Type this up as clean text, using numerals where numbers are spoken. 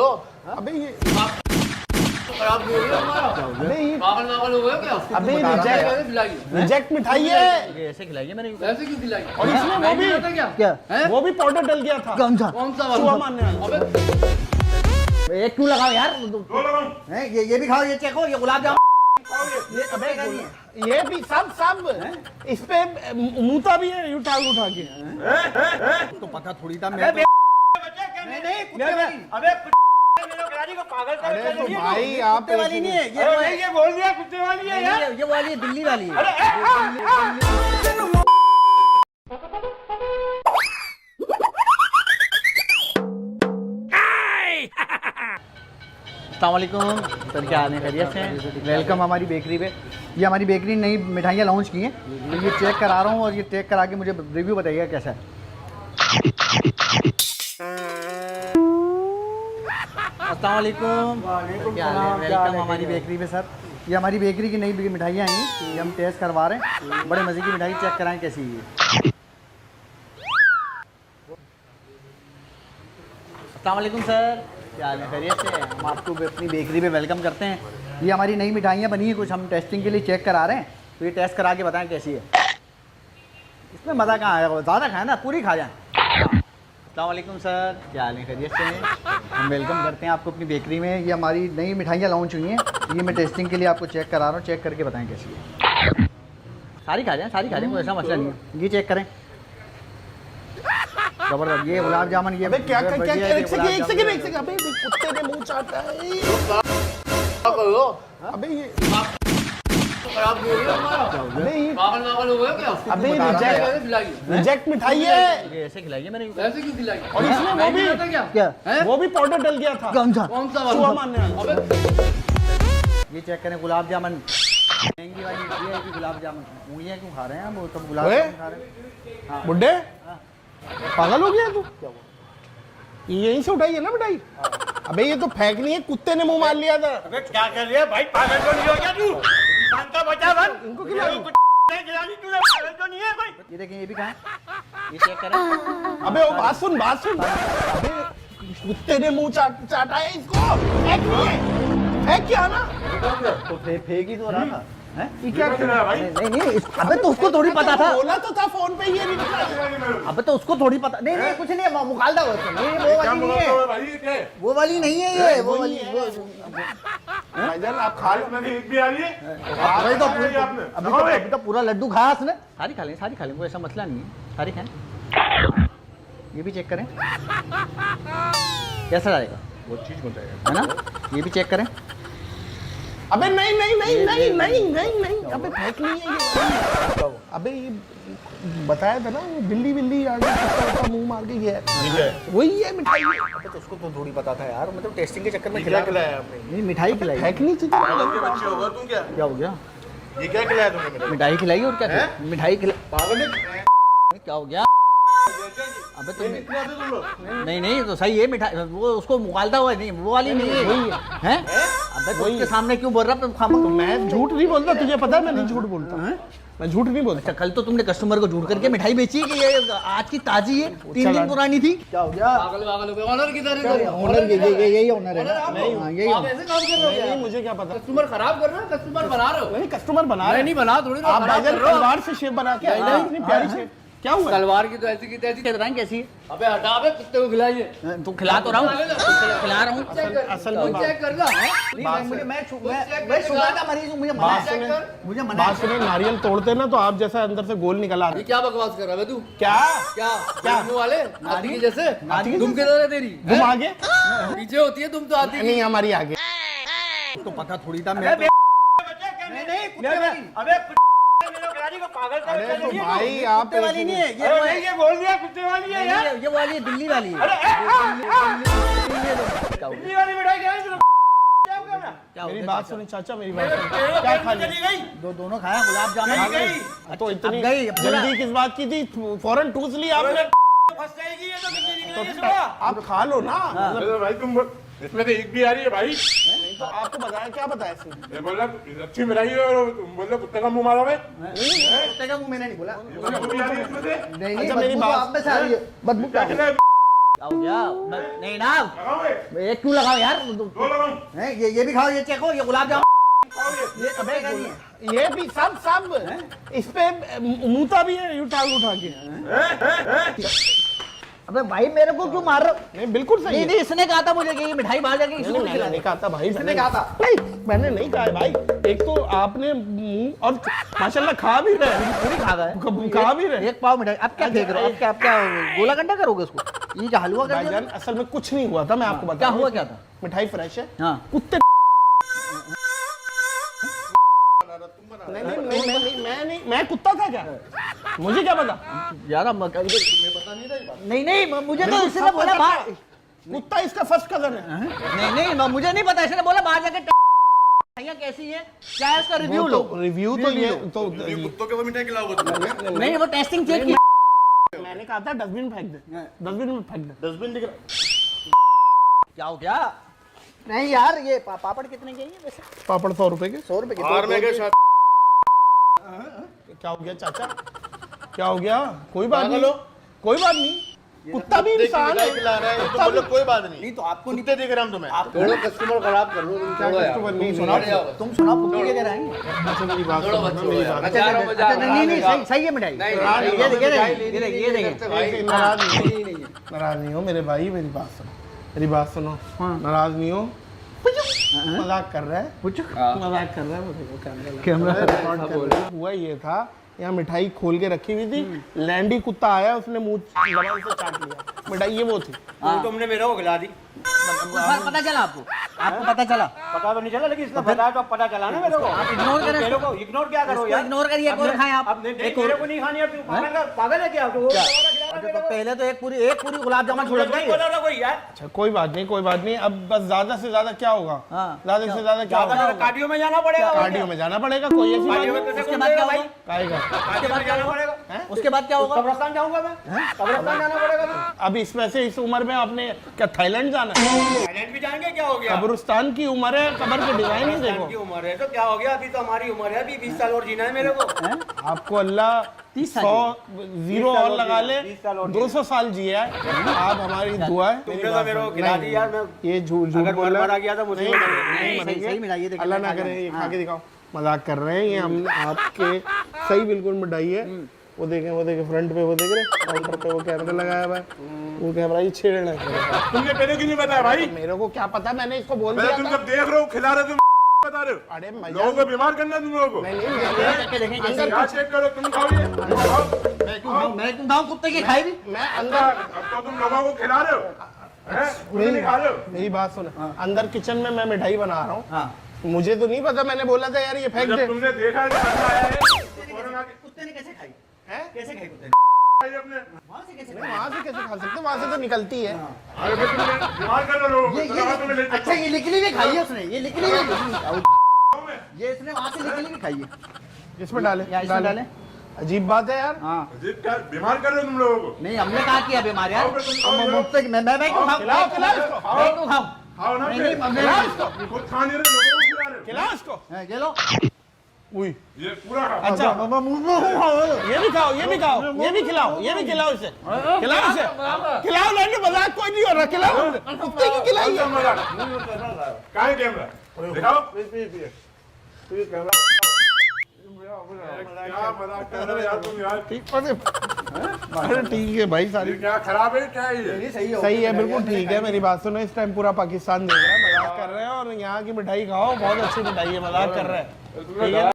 हो? अबे ये खराब नहीं हुई हमारा। अबे ये पागल हो गया क्या? अबे रिजेक्ट रिजेक्ट मिठाई है। ये ऐसे खिलाई है मैंने। ऐसे क्यों खिलाई? और इसमें वो भी क्या है? वो भी पाउडर डल गया था। कौन सा? कौन सा चूहा वाला? मारने वाला। अबे एक क्यों लगाओ यार? दो लगाऊं? हैं ये भी खाओ, ये चेको, ये गुलाब जामुन। ये अबे ये भी सब इस पे मुंहता भी है उठा के। तो पता थोड़ी था मैं। नहीं कुत्ते वाली। अबे मेरे गाड़ी को पागल कर अरे तो दिया। भाई आप कुत्ते वाली नहीं है अरे भाई ये बोल दिया कुत्ते वाली है यार। ये वाली है, दिल्ली वाली है। अस्सलाम वालेकुम सर, क्या हाल है? खैरियत से? वेलकम हमारी बेकरी पे। ये हमारी बेकरी नई मिठाइयाँ लॉन्च की हैं, तो ये चेक करा रहा हूँ और ये चेक करा के मुझे रिव्यू बताइएगा कैसा है। अस्सलाम वालेकुम, क्या हाल है? वेलकम हमारी बेकरी पे सर। ये हमारी बेकरी की नई मिठाइयाँ आई हैं, ये हम टेस्ट करवा रहे हैं। बड़े मज़े की मिठाई, चेक कराएं कैसी है। अस्सलाम वालेकुम सर, क्या हाल है? खैरियत से? हम आपको अपनी बेकरी पे वेलकम करते हैं। ये हमारी नई मिठाइयाँ बनी हैं, कुछ हम टेस्टिंग के लिए चेक करा रहे हैं, तो ये टेस्ट करा के बताएं कैसी है। इसमें मज़ा कहाँ आएगा? ज़्यादा खाएं ना, पूरी खा जाएं। अस्सलाम वालेकुम सर, क्या हाल है? खैरियत से? हम वेलकम करते हैं आपको अपनी बेकरी में। ये हमारी नई मिठाइयाँ लॉन्च हुई हैं, ये मैं टेस्टिंग के लिए आपको चेक करा रहा हूँ, चेक करके बताएं कैसी है। सारी खा जाएं, सारी खा जाएं, कोई ऐसा मसला नहीं है। ये चेक करें, जबरदस्त। ये गुलाब जामुन, ये अबे क्या बढ़िया क्या है, एक सेकंड अबे कुत्ते ने मुंह चाटा है। करो। अबे ये खराब नहीं हुई हमारा। अबे ये पागल हो गया क्या? अबे ऐसे खिलाई? रिजेक्ट मिठाई है। ये ऐसे खिलाई है मैंने। ऐसे क्यों खिलाई? और इसमें वो भी क्या है? वो भी पाउडर डल गया था। कौन सा? कौन सा चूहा वाला? मारने वाला। अबे ये चेक करें, गुलाब जामुन महंगी वाली ये है कि गुलाब जामुन उंगलियां क्यों खा रहे हैं? वो तो गुलाब ओए? जामुन खा रहे हैं। बुड्ढे पागल हो गया तू? यहीं से उठाई है ना मिठाई? अबे ये तो फेंकनी है, कुत्ते ने मुंह मार लिया था। अबे क्या कर रही है भाई? पागल तो नहीं हो गया तू? शांता बचा बन। इनको खिला दो। नहीं खिलानी तूने, पागल तो नहीं है कोई? ये देखें, ये भी खाएं, ये चेक करें। अबे वो बात सुन अबे कुत्ते ने मुंह चाटा है इसको। फेंक क्या ना? तो फेंक ही तो रहा था। हैं? ये क्या कर रहा है भाई? नहीं अबे तो उसको थोड़ी पता था। बोला तो था फोन पे ये निकला। अबे तो उसको थोड़ी पता। नहीं कुछ नहीं है, मुकालदा हो तुम। ये वो क्या वाली नहीं बोला है, तो भाई ये क्या है? वो वाली नहीं है, ये वो वाली भाईजान आप खा लो। इसमें भी ईद भी आ रही है। अभी तो खाया है आपने? अभी तो पूरा लड्डू खाया उसने। सारी खा लें, कोई ऐसा मसला नहीं है, सारी खाएं। ये भी चेक करें कैसा रहेगा, वो चीज बताएगा है ना? ये भी चेक करें। अबे नहीं अबे फेंकनी है ये। अबे ये बताया था ना, वो बिल्ली आ गई, कुत्ता मुंह मार के गया है। वही है मिठाई। अबे तो उसको तो थोड़ी पता था यार, मतलब टेस्टिंग के चक्कर में क्या खिलाया आपने? नहीं मिठाई खिलाई। फेंकनी चाहिए। पागल के बच्चे होगा तू क्या? क्या हो गया? ये क्या खिलाया तुमने मेरे? मिठाई खिलाई और क्या हैं? मिठाई खिलाई? पागल है? क्या हो गया? अबे तुम इतना दे तुम लोग। नहीं तो सही है मिठाई, वो उसको मुकालता हुआ नहीं, वो वाली नहीं है। वही है। अबे तो उसके सामने क्यों बोल रहा है? तो मैं झूठ नहीं बोलता, तुझे पता है मैं नहीं झूठ बोलता। मैं झूठ नहीं बोलता। अच्छा, कल तो तुमने कस्टमर को झूठ करके मिठाई बेची है कि ये आज की ताजी है, 3 दिन पुरानी थी। क्या हो गया? पागल हो गया। ऑनर किधर है? ऑनर यही ऑनर है ना? नहीं यही आप ऐसे काम कर रहे हो क्या? नहीं मुझे क्या पता। कस्टमर खराब कर रहे हो? कस्टमर बना रहे हो? नहीं कस्टमर बना रहे नहीं बना थोड़ी ना, आप खराब भाईजान कर रहे हो। तलवार से शेप बना के आए ना, इतनी प्यारी शेप। क्या हुआ? तलवार की तो ऐसी की तैसी। बताएं कैसी है? अबे हटा, अबे कुत्ते को खिलाइए। तो खिला तो रहा हूँ, खिला रहा हूँ। असल में चेक कर ला। मैं शुगर का मरीज हूँ, मुझे मना बात है। सुने, मुझे मना बात सुने, नारियल तोड़ते ना तो आप जैसा अंदर से गोल निकल आ रहा ये है। क्या बकवास कर रहा है तू? क्या क्या मुंह वाले हाथी के जैसे? हाथी के तुम किधर है तेरी? तुम आगे? पीछे होती है तुम तो हाथी की। नहीं हमारी आगे। तो पता थोड़ी था मैं। नहीं कुत्ते वाली। अबे मेरे गाड़ी को पागल कर अरे तो दिया। भाई आप कुत्ते वाली नहीं है, ये अरे वो है। नहीं ये बोल दिया कुत्ते वाली है यार। ये वाली है, दिल्ली वाली है। क्या हो दिल्ली वाली मिठाई क्या है? क्या हो गया ना? क्या हो मेरी गया? बात सुनी चाचा, मेरी बात सुनी। क्या खा लिया? चली गई। दोनों खाया गुलाब जामुन। चली गई। तो इतनी अब गई, पूरा- जल्दी किस बात की थी? फौरन ठूस लिया आपने। फंस जाएगी ये तो कितनी तो निकलेगी सुबह। आप खा लो ना। अरे भाई तुम इसमें तो एक भी आ रही है भाई। नहीं तो आपको बताया, क्या बताया इसने? ये बोला अच्छी मिठाई है और तुम बोल रहे कुत्ते का मुंह मारा मैं। कुत्ते का मुंह मैंने नहीं बोला। ये बोला बुरी आ रही है इसमें से। नहीं अच्छा, मेरी बदबू तो बात- आप में से आ रही है। बदबू क्या क्या है? खिलाया? आओ क्या नहीं ना, लगाओ ये, एक क्यों लगाओ यार, 2 लगाऊं, हैं, ये भी खाओ, ये चेको, ये गुलाब जामुन, ये अबे क्या नहीं है? ये भी सब इस पे मूता भी है उठा के। अबे भाई मेरे को क्यों मार रहे हो? नहीं बिल्कुल सही नहीं है। नहीं, इसने कहा था मुझे कि ये मिठाई बाहर जाके किसी को मैंने खिला नहीं दे। कहा था भाई, इसने कहा था। नहीं मैंने नहीं कहा है भाई। एक तो आपने मुंह और माशाल्लाह खा भी रहे, पूरी खा गए, खा भी रहे। एक पाव मिठाई। अब क्या फेंक रहे हो? अब क्या गोला गंडा करोगे उसको? ये जो हलवा कर दिया भाईजान असल में कुछ नहीं हुआ था, मैं आपको बता क्या रहा हूँ। हुआ क्या था? मिठाई फ्रेश है, हाँ कुत्ते नहीं, मैं कुत्ता था क्या? मुझे क्या पता? यार अब तुम्हें पता नहीं था? नहीं नहीं, मुझे तो इसने बोला बाहर, कुत्ता इसका फर्स्ट कजन है। नहीं नहीं मुझे नहीं पता, इसने बोला बाहर जाके मिठाइयाँ कैसी है, क्या है उसका रिव्यू लो। रिव्यू तो ये तो कुत्तों के वो मिठाई खिलाओगे तुम? नहीं वो टेस्टिंग चेक किया। मैंने कहा था डस्टबिन फेंक दे, डस्टबिन में फेंक दे। डस्टबिन दिख रहा, क्या हो गया? नहीं यार ये पापड़ कितने के हैं वैसे? पापड़ 100 रुपए के। 100 रुपए के? बाहर में गए शायद, क्या हो गया चाचा? क्या हो गया? कोई बात नहीं, कोई बात नहीं। कुत्ता भी इंसान है। मिठाई खिला रहा है, तो बोलो कोई बात नहीं। नहीं तो आपको नहीं, कुत्ते दिख रहे हम तुम्हें, थोड़ा कस्टमर खराब कर लो तुम, क्या छोड़ो यार। कस्टमर नहीं सुनाओ, सुनाओ। तुम सुनाओ कुत्ते के क्या रहेंगे? अच्छा मेरी बात छोड़ो सुनो, बच्चों मेरी यार। बात अच्छा, अच्छा नहीं नहीं सही सही है मिठाई। नहीं, हाँ, नहीं, ये देखिए नहीं, ये देखिए भाई नाराज नहीं, नहीं है। नाराज नहीं हो मेरे भाई, मेरी बात सुनो, मेरी बात सुनो। हाँ। नाराज नहीं हो, मजाक कर रहा है, पूछो मजाक कर रहा है। मुझे कैमरा रिकॉर्ड कर रहा है। हुआ ये था, यहाँ मिठाई खोल के रखी हुई थी, लैंडी कुत्ता आया, उसने मुंह जबान से चाट लिया मिठाई। ये वो थी। तुमने मेरे को खिला दी, पता चला आपको? आपको पता चला? पता तो नहीं चला, लेकिन इसने बताया तो पता चला ना मेरे को। आप इग्नोर करें मेरे को इग्नोर क्या करो यार, इग्नोर करिए, एक और खाएं आप। अब मेरे को नहीं खानी, अब पागल है क्या? तो पहले तो एक पूरी गुलाब जामुन छोड़ कोई बोला ना कोई यार, अच्छा कोई बात नहीं, कोई बात नहीं। अब बस ज्यादा से ज्यादा क्या होगा? हाँ। ज्यादा से ज्यादा क्या होगा? कार्डियो में जाना पड़ेगा। कार्डियो में जाना पड़ेगा, कोई ऐसी बात कार्डियो में नहीं। कैसे उसके बाद क्या होगा? काहेगा? कार्डियो में जाना पड़ेगा, उसके बाद क्या होगा? कब्रिस्तान जाऊंगा मैं, कब्रिस्तान जाना पड़ेगा। अब इसमें से इस उम्र में आपने क्या थाईलैंड जाना है? थाईलैंड भी जाएंगे, क्या हो गया? कब्रिस्तान की उम्र है, कब्र के डिजाइन ही कब्रिस्तान देखो। की उम्र है तो क्या हो गया? अभी तो हमारी उम्र है, अभी 20 साल और जीना है मेरे को। आपको अल्लाह 30 साल 100 जीरो और लगा ले, 20 साल और 200 साल जिया है। आप हमारी दुआ है। तुमने तो मेरे को खिला दी यार, मैं ये झूठ झूठ अगर बोल मर रहा मरा है। गया तो मुझे नहीं, नहीं, मरेंगे। सही मिठाई है, देखिए, अल्लाह ना मैं खा करे, ये जाऊं। खा के दिखाओ। मजाक कर रहे हैं, ये हम आपके सही बिल्कुल मिठाई है। वो देखें फ्रंट पे, वो देख रहे काउंटर पे वो कैमरा लगाया हुआ है, वो कैमरा ही छेड़ रहा है। तुमने पहले क्यों नहीं बताया भाई? मेरे को क्या पता, मैंने इसको बोल मैं दिया तुम था। जब देख रहे हो खिला रहे हो, तुम बता रहे हो अरे लोगों को बीमार करना तुम लोगों को। नहीं नहीं, अंदर क्या चेक करो, तुम खाओ ये, तुम खाओ। मैं क्यों खाऊं? कुत्ते की खाई भी? मैं अंदर अब तो तुम लोगों को खिला रहे हो, हैं? खुद नहीं खा रहे हो। मेरी बात सुनो, अंदर किचन में मैं मिठाई बना रहा हूँ। हाँ। मुझे तो नहीं पता, मैंने बोला था यार ये फेंक जब दे। तुमने देखा कि बंदा आया है, फौरन आके कुत्ते ने कैसे खाई? हैं? कैसे खाई कुत्ते ने? खाई अपने। वहाँ से कैसे वहाँ से कैसे खा सकते? वहाँ से तो निकलती है। अरे फिर तुमने बीमार कर रहे हो लोगों को, तो लगा तुम्हें ले खाई? अच्छा ये निकली हुई खाई है उसने, ये निकली हुई जाओ में। ये इसने वहाँ से निकली हुई खाई है। इसमें डाले, या इसमें डाले? अजीब बात है यार। हाँ। अजीब क्या बीमार कर रहे हो तुम लोगों को? नहीं हमने कहा किया बीमार यार। खाओ फिर तुम, खाओ हम फिर। मुफ्त मैं क्यों खाऊं? खिलाओ खिलाओ इसको, मैं क्यों खाऊं? खाओ ना नहीं, फिर। नहीं, खिलाओ इसको, खुद खा नहीं रहे, लोगों को खिला रहे हो। खिलाओ इसको। हाँ, ये लो। उई, ये पूरा खा। अच्छा ये भी खाओ, ये भी खाओ, ये भी खिलाओ, ये भी खिलाओ इसे, खिलाओ इसे, खिलाओ। लैंडी मजाक कोई नहीं हो रहा, खिलाओ। कुत्ते की खिलाई है। कहाँ है कैमरा? दिखाओ। क्या मजाक कर रहे हो यार तुम यार? अरे ठीक है भाई, सारी ये क्या खराब है क्या ये? सही है, बिल्कुल ठीक है। मेरी बात सुनो, इस टाइम पूरा पाकिस्तान देख रहा है, मजाक कर रहे हैं। और यहाँ की मिठाई खाओ, बहुत अच्छी मिठाई है, मजाक कर रहे हैं, ठीक है।